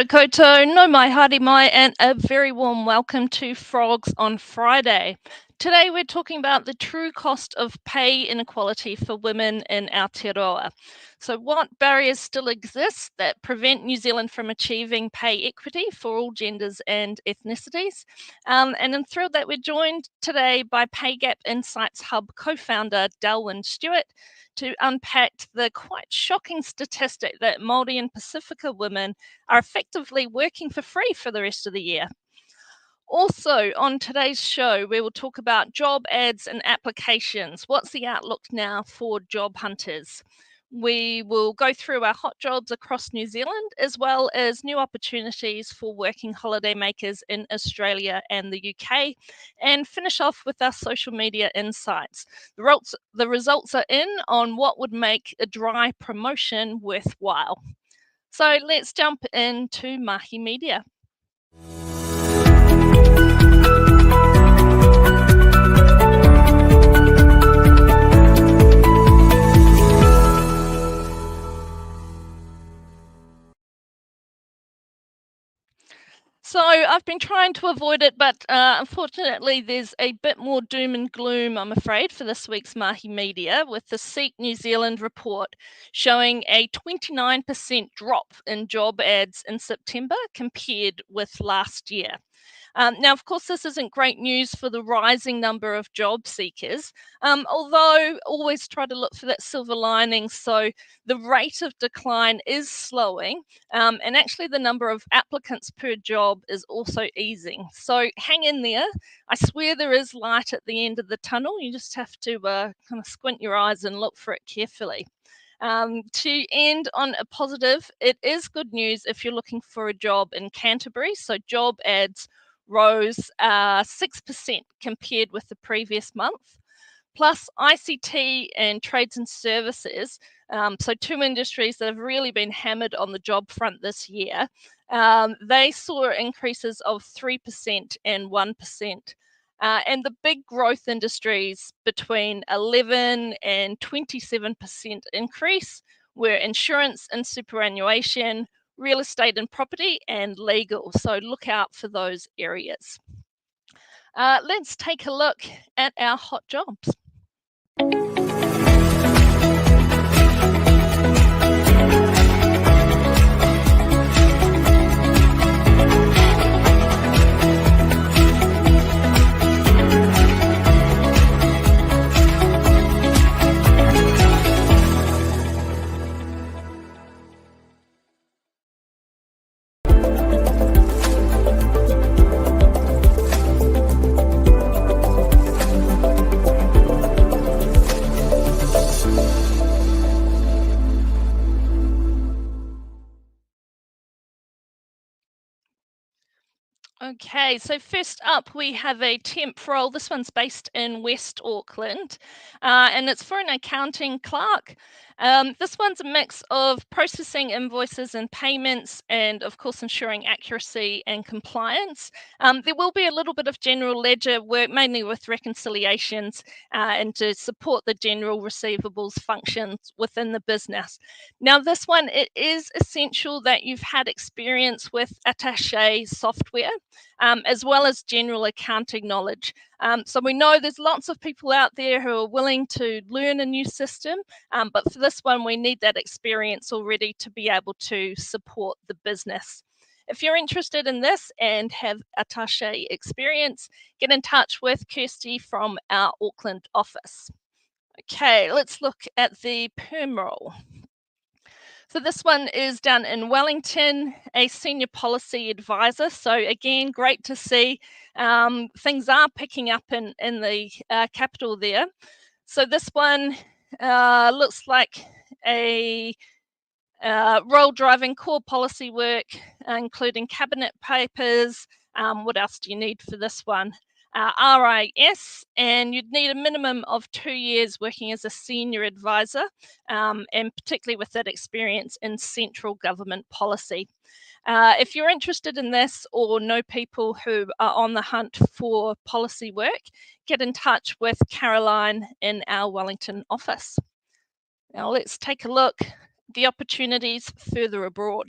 ora koutou, no mai haere mai, and a very warm welcome to Frogs on Friday. Today we're talking about the true cost of pay inequality for women in Aotearoa. So what barriers still exist that prevent New Zealand from achieving pay equity for all genders and ethnicities? And I'm thrilled that we're joined today by Pay Gap Insights Hub co-founder Dellwyn Stuart to unpack the quite shocking statistic that Māori and Pasifika women are effectively working for free for the rest of the year. Also, on today's show, we will talk about job ads and applications. What's the outlook now for job hunters? We will go through our hot jobs across New Zealand, as well as new opportunities for working holiday makers in Australia and the UK, and finish off with our social media insights. The results are in on what would make a dry promotion worthwhile. So let's jump into Mahi Media. So I've been trying to avoid it, but unfortunately there's a bit more doom and gloom, I'm afraid, for this week's Mahi Media, with the Seek New Zealand report showing a 29% drop in job ads in September compared with last year. Now, of course, this isn't great news for the rising number of job seekers, although always try to look for that silver lining. So the rate of decline is slowing, and actually the number of applicants per job is also easing. So hang in there. I swear there is light at the end of the tunnel. You just have to kind of squint your eyes and look for it carefully. To end on a positive, it is good news if you're looking for a job in Canterbury. So job ads rose 6% compared with the previous month. Plus ICT and trades and services, so two industries that have really been hammered on the job front this year, they saw increases of 3% and 1%. And the big growth industries between 11 and 27% increase were insurance and superannuation, real estate and property, and legal. So look out for those areas. Let's take a look at our hot jobs. Okay, so first up we have a temp role. This one's based in West Auckland, and it's for an accounting clerk. This one's a mix of processing invoices and payments, and of course ensuring accuracy and compliance. There will be a little bit of general ledger work, mainly with reconciliations, and to support the general receivables functions within the business. Now this one, it is essential that you've had experience with 𝗲𝗄𝗃 software, as well as general accounting knowledge. So we know there's lots of people out there who are willing to learn a new system, but for this one, we need that experience already to be able to support the business. If you're interested in this and have 𝗲𝗃𝗃 experience, get in touch with Kirsty from our Auckland office. Okay, let's look at the perm role. So this one is done in Wellington, a senior policy advisor. So again, great to see things are picking up in the capital there. So this one looks like a role driving core policy work, including cabinet papers. What else do you need for this one? RIS, and you'd need a minimum of 2 years working as a senior advisor, and particularly with that experience in central government policy. If you're interested in this or know people who are on the hunt for policy work, get in touch with Caroline in our Wellington office. Now let's take a look at the opportunities further abroad.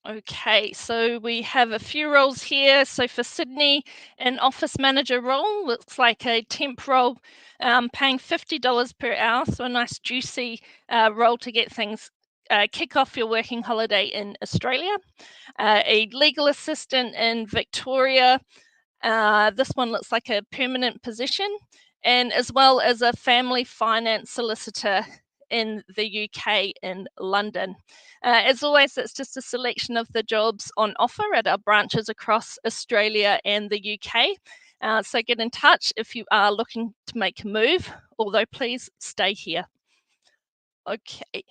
Okay, so we have a few roles here. So for Sydney, an office manager role looks like a temp role, paying $50 per hour. So a nice juicy role to get things, kick off your working holiday in Australia. A legal assistant in Victoria. This one looks like a permanent position, and as well as a family finance solicitor in the UK in London. As always, it's just a selection of the jobs on offer at our branches across Australia and the UK. So get in touch if you are looking to make a move, although please stay here. Okay.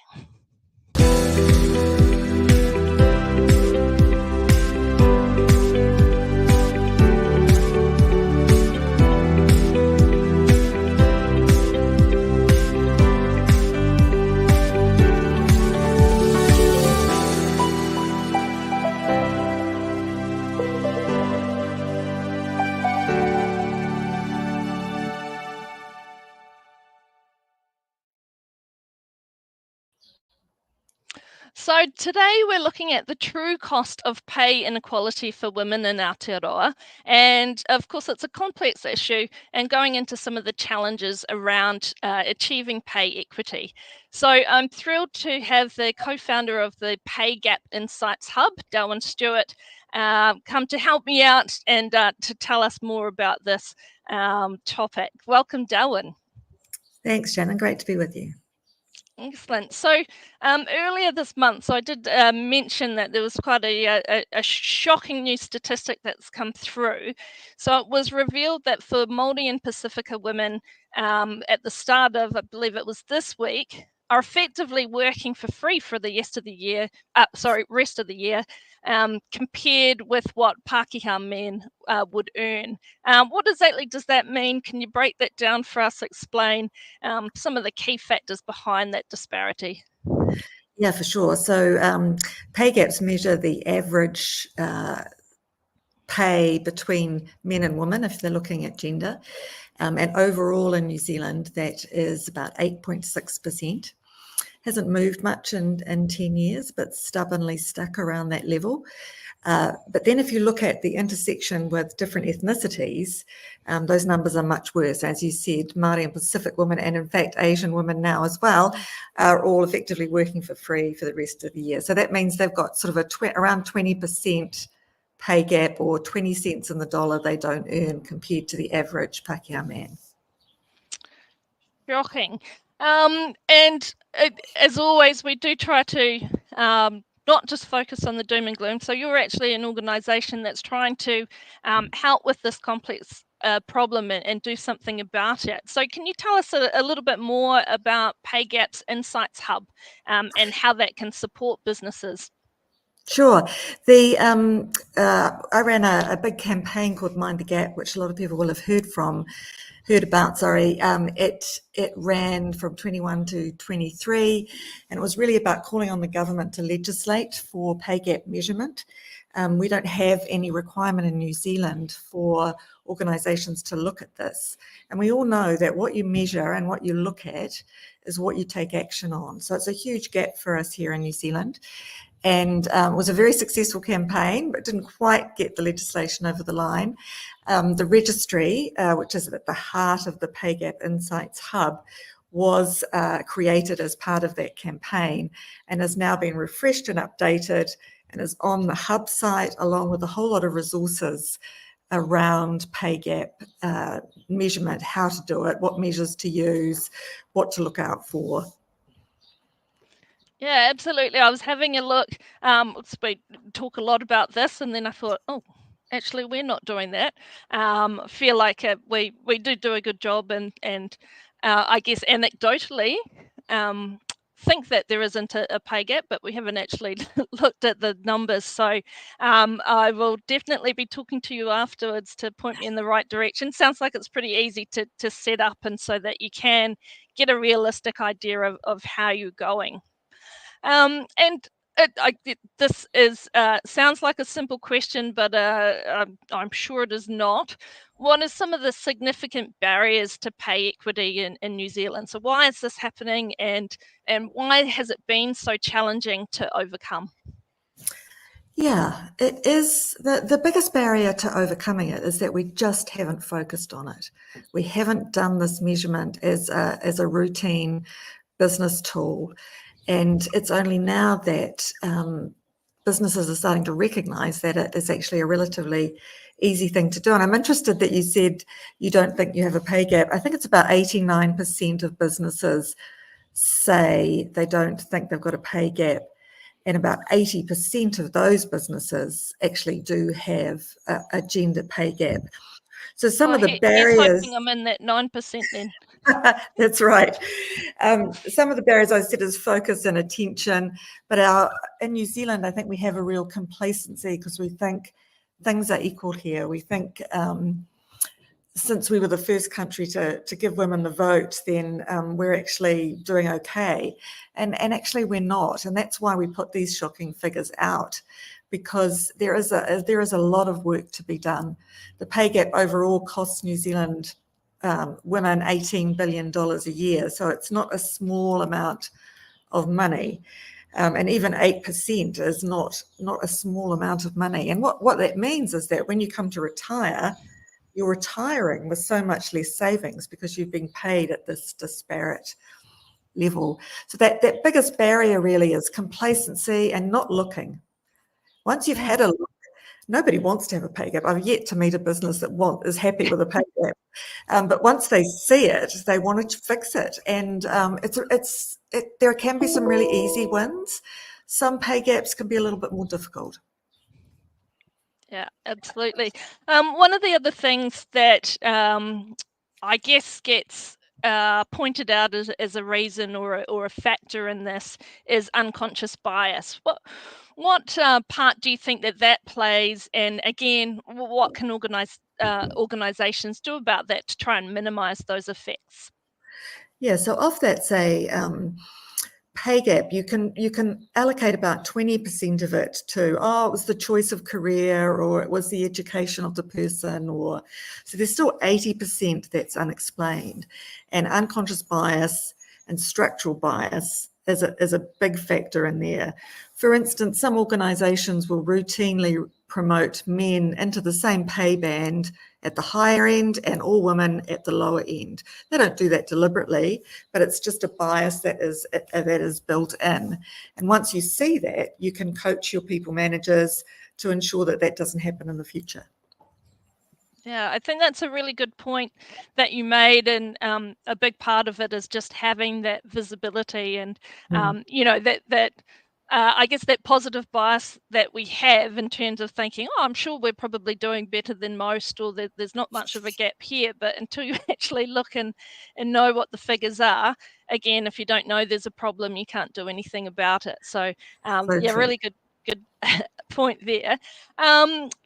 So today we're looking at the true cost of pay inequality for women in Aotearoa. And of course, it's a complex issue and going into some of the challenges around achieving pay equity. So I'm thrilled to have the co-founder of the Pay Gap Insights Hub, Dellwyn Stuart, come to help me out and to tell us more about this topic. Welcome, Dellwyn. Thanks, Shannon. Great to be with you. Excellent. So earlier this month, so I did mention that there was quite a shocking new statistic that's come through. So it was revealed that for Māori and Pasifika women at the start of, I believe it was this week, are effectively working for free for the rest of the year, compared with what Pākehā men would earn. What exactly does that mean? Can you break that down for us, explain some of the key factors behind that disparity? Yeah, for sure. So pay gaps measure the average pay between men and women if they're looking at gender. And overall in New Zealand, that is about 8.6%. Hasn't moved much in 10 years, but stubbornly stuck around that level. But then if you look at the intersection with different ethnicities, those numbers are much worse. As you said, Māori and Pacific women, and in fact Asian women now as well, are all effectively working for free for the rest of the year. So that means they've got sort of around 20% pay gap, or 20 cents in the dollar they don't earn compared to the average Pākehā man. Shocking. And as always, we do try to not just focus on the doom and gloom. So you're actually an organisation that's trying to help with this complex problem and do something about it. So can you tell us a little bit more about Pay Gaps Insights Hub and how that can support businesses? Sure. I ran a big campaign called Mind the Gap, which a lot of people will have heard about. It ran from 21 to 23, and it was really about calling on the government to legislate for pay gap measurement. We don't have any requirement in New Zealand for organisations to look at this. And we all know that what you measure and what you look at is what you take action on. So it's a huge gap for us here in New Zealand. And it was a very successful campaign, but didn't quite get the legislation over the line. The registry, which is at the heart of the Pay Gap Insights Hub, was created as part of that campaign and has now been refreshed and updated and is on the Hub site, along with a whole lot of resources around pay gap measurement, how to do it, what measures to use, what to look out for. Yeah, absolutely. I was having a look. We talk a lot about this, and then I thought, oh, actually, we're not doing that. Feel like we do a good job, and I guess anecdotally, think that there isn't a pay gap, but we haven't actually looked at the numbers. So I will definitely be talking to you afterwards to point me in the right direction. Sounds like it's pretty easy to set up, and so that you can get a realistic idea of how you're going. This is sounds like a simple question, but I'm sure it is not. What are some of the significant barriers to pay equity in New Zealand? So why is this happening, and why has it been so challenging to overcome? Yeah, it is. The biggest barrier to overcoming it is that we just haven't focused on it. We haven't done this measurement as a routine business tool. And it's only now that businesses are starting to recognise that it is actually a relatively easy thing to do. And I'm interested that you said you don't think you have a pay gap. I think it's about 89% of businesses say they don't think they've got a pay gap. And about 80% of those businesses actually do have a gender pay gap. So some of the Here's barriers... hoping I'm in that 9% then. That's right. Some of the barriers I said is focus and attention, but in New Zealand, I think we have a real complacency because we think things are equal here. We think since we were the first country to give women the vote, then we're actually doing okay. And actually we're not. And that's why we put these shocking figures out, because there is a lot of work to be done. The pay gap overall costs New Zealand women $18 billion a year. So it's not a small amount of money. And even 8% is not a small amount of money. And what that means is that when you come to retire, you're retiring with so much less savings because you've been paid at this disparate level. So that biggest barrier really is complacency and not looking. Once you've had a look, nobody wants to have a pay gap. I've yet to meet a business that is happy with a pay gap. But once they see it, they want to fix it. And there can be some really easy wins. Some pay gaps can be a little bit more difficult. Yeah, absolutely. One of the other things that I guess gets pointed out as a reason or a factor in this is unconscious bias. What part do you think that plays? And again, what can organisations do about that to try and minimise those effects? Yeah, so of that, say, pay gap, you can allocate about 20% of it to, it was the choice of career, or it was the education of the person, so there's still 80% that's unexplained. And unconscious bias and structural bias is a big factor in there. For instance, some organisations will routinely promote men into the same pay band at the higher end and all women at the lower end. They don't do that deliberately, but it's just a bias that is built in. And once you see that, you can coach your people managers to ensure that doesn't happen in the future. Yeah, I think that's a really good point that you made, and a big part of it is just having that visibility, and that I guess that positive bias that we have in terms of thinking, I'm sure we're probably doing better than most, or there's not much of a gap here. But until you actually look and know what the figures are, again, if you don't know there's a problem, you can't do anything about it. So yeah, really good point there.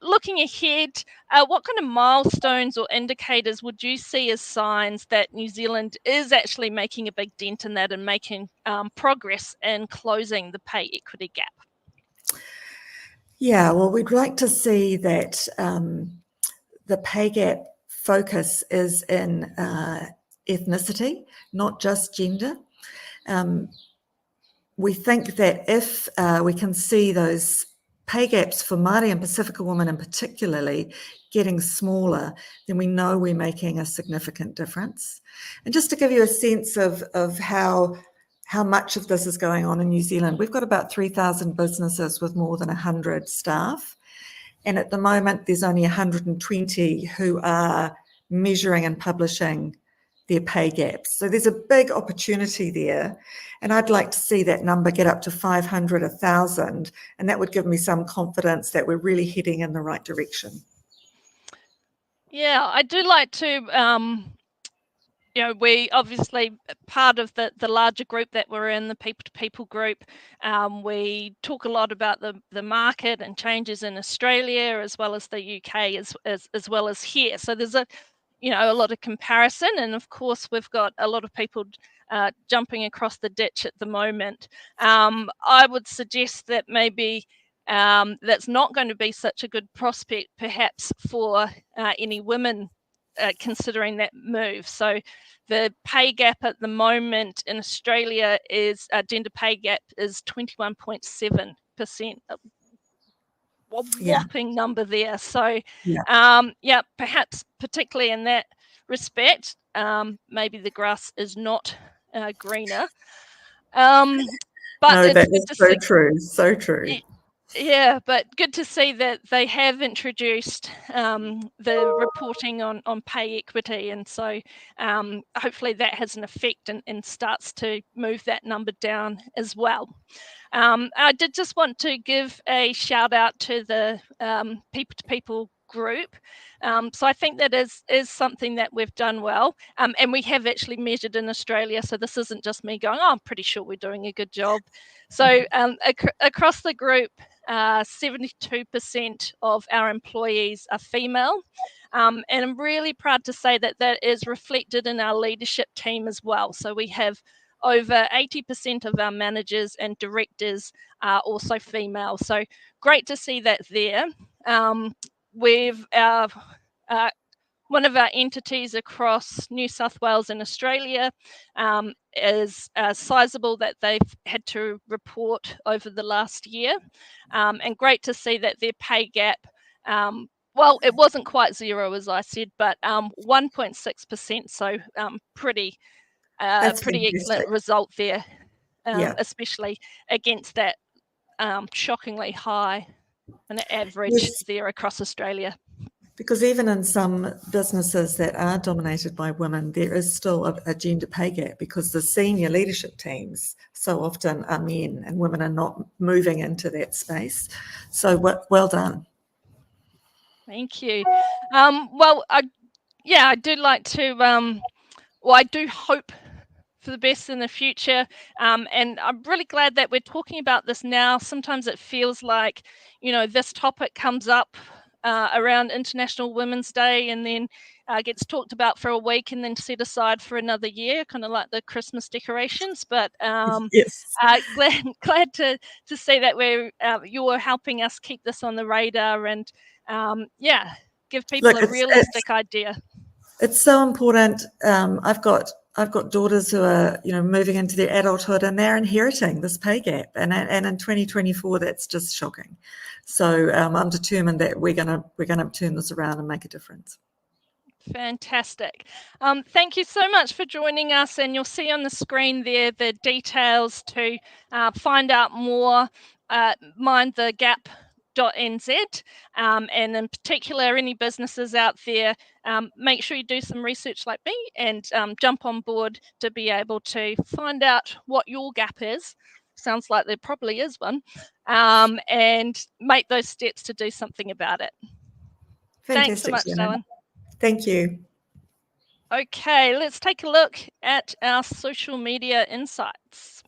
Looking ahead, what kind of milestones or indicators would you see as signs that New Zealand is actually making a big dent in that and making progress in closing the pay equity gap? Yeah, well, we'd like to see that the pay gap focus is in ethnicity, not just gender. We think that if we can see those pay gaps for Māori and Pasifika women in particularly getting smaller, then we know we're making a significant difference. And just to give you a sense of how much of this is going on in New Zealand, we've got about 3,000 businesses with more than 100 staff. And at the moment, there's only 120 who are measuring and publishing their pay gaps. So there's a big opportunity there. And I'd like to see that number get up to 500, 1,000. And that would give me some confidence that we're really heading in the right direction. Yeah, I do like to, we obviously part of the larger group that we're in, the people-to-people group. We talk a lot about the market and changes in Australia as well as the UK as well as here. So there's a lot of comparison, and of course we've got a lot of people jumping across the ditch at the moment. I would suggest that maybe that's not going to be such a good prospect perhaps for any women considering that move. So the pay gap at the moment in Australia is gender pay gap is 21.7%. whopping number there. So, Yeah. yeah, perhaps particularly in that respect, maybe the grass is not greener. But No, it's that good is to so see. true, so true. Yeah, but good to see that they have introduced the reporting on pay equity, and so hopefully that has an effect and starts to move that number down as well. I did just want to give a shout out to the people-to-people group. So I think that is something that we've done well, and we have actually measured in Australia, so this isn't just me going, oh, I'm pretty sure we're doing a good job. So across the group, 72% of our employees are female, and I'm really proud to say that that is reflected in our leadership team as well. So we have over 80% of our managers and directors are also female. So great to see that there. We've one of our entities across New South Wales and Australia is sizable that they've had to report over the last year, and great to see that their pay gap, well, it wasn't quite zero, as I said, but 1.6%, so pretty That's excellent fantastic. result there, Yeah. especially against that shockingly high an average Yes, there across Australia. because even in some businesses that are dominated by women, there is still a gender pay gap because the senior leadership teams so often are men and women are not moving into that space. So well done. Thank you. Well, I do like to, well, I do hope for the best in the future. And I'm really glad that we're talking about this now. Sometimes it feels like, this topic comes up around International Women's Day and then gets talked about for a week and then set aside for another year, kind of like the Christmas decorations. But Yes. glad to see that you're helping us keep this on the radar and give people Look, a realistic idea. It's so important. I've got daughters who are moving into their adulthood and they're inheriting this pay gap, and in 2024 that's just shocking. So I'm determined that we're gonna turn this around and make a difference. Fantastic. Thank you so much for joining us, and you'll see on the screen there the details to find out more. mindthegap.nz, and in particular any businesses out there, make sure you do some research like me and jump on board to be able to find out what your gap is. Sounds like there probably is one, and make those steps to do something about it. Fantastic, Thanks so much, Shannon. Dellwyn. Thank you. Okay, let's take a look at our social media insights.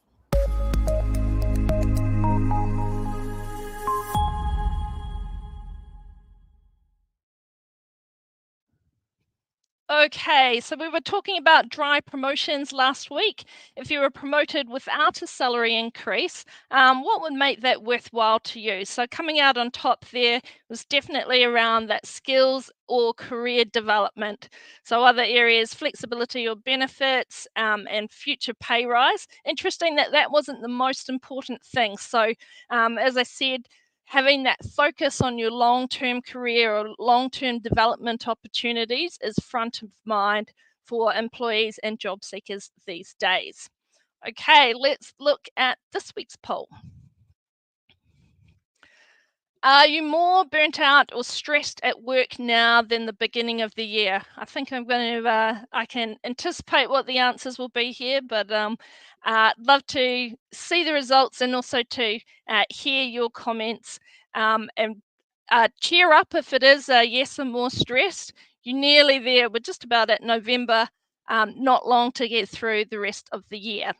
Okay, so we were talking about dry promotions last week. If you were promoted without a salary increase, what would make that worthwhile to you? So coming out on top there was definitely around that skills or career development. So other areas, flexibility or benefits, and future pay rise. Interesting that that wasn't the most important thing. So as I said, having that focus on your long-term career or long-term development opportunities is front of mind for employees and job seekers these days. Okay, let's look at this week's poll. Are you more burnt out or stressed at work now than the beginning of the year? I think I'm going to, I can anticipate what the answers will be here, but love to see the results and also to hear your comments, and cheer up if it is yes and more stressed. You're nearly there. We're just about at November, not long to get through the rest of the year.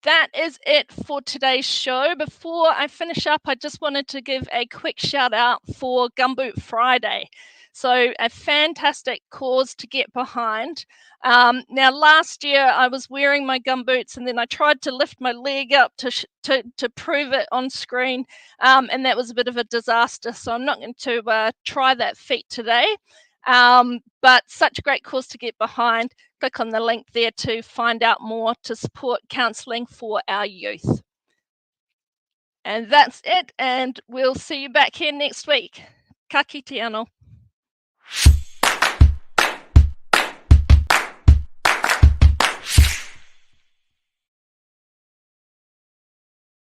That is it for today's show. Before I finish up, I just wanted to give a quick shout out for Gumboot Friday. So a fantastic cause to get behind. Now, last year I was wearing my gumboots and then I tried to lift my leg up to prove it on screen, and that was a bit of a disaster. So I'm not going to try that feat today. But such a great cause to get behind. Click on the link there to find out more to support counselling for our youth. And that's it, and we'll see you back here next week. Ka kite anō.